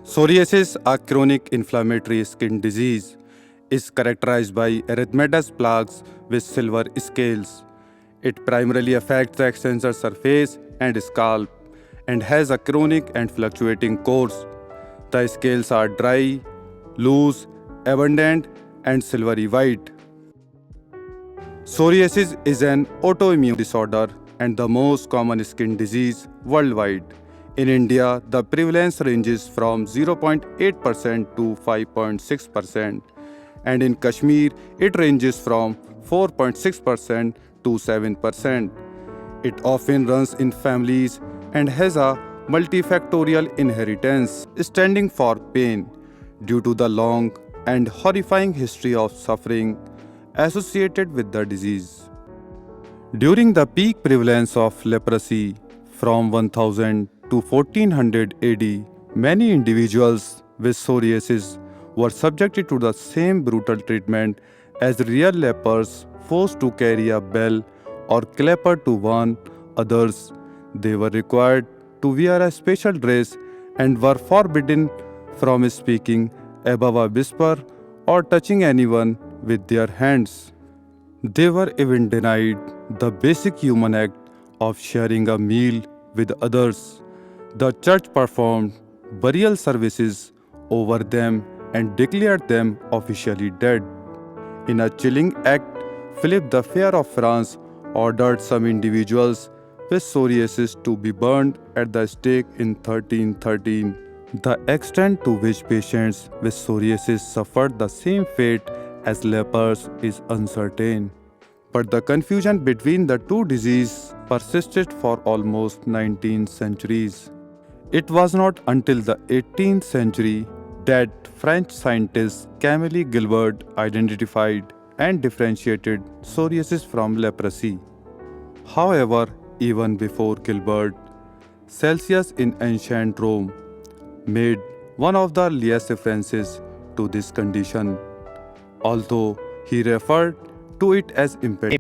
Psoriasis, a chronic inflammatory skin disease, is characterized by erythematous plaques with silver scales. It primarily affects the extensor surface and scalp and has a chronic and fluctuating course. The scales are dry, loose, abundant, and silvery white. Psoriasis is an autoimmune disorder and the most common skin disease worldwide. In India, the prevalence ranges from 0.8% to 5.6%, and in Kashmir, it ranges from 4.6% to 7%. It often runs in families and has a multifactorial inheritance, standing for pain, due to the long and horrifying history of suffering associated with the disease. During the peak prevalence of leprosy from 1000 to 1400 AD, many individuals with psoriasis were subjected to the same brutal treatment as real lepers, forced to carry a bell or clapper to warn others. They were required to wear a special dress and were forbidden from speaking above a whisper or touching anyone with their hands. They were even denied the basic human act of sharing a meal with others. The church performed burial services over them and declared them officially dead. In a chilling act, Philip the Fair of France ordered some individuals with psoriasis to be burned at the stake in 1313. The extent to which patients with psoriasis suffered the same fate as lepers is uncertain. But the confusion between the two diseases persisted for almost 19 centuries. It was not until the 18th century that French scientist Camille Gilbert identified and differentiated psoriasis from leprosy. However, even before Gilbert, Celsius in ancient Rome made one of the earliest references to this condition, although he referred to it as impetigo.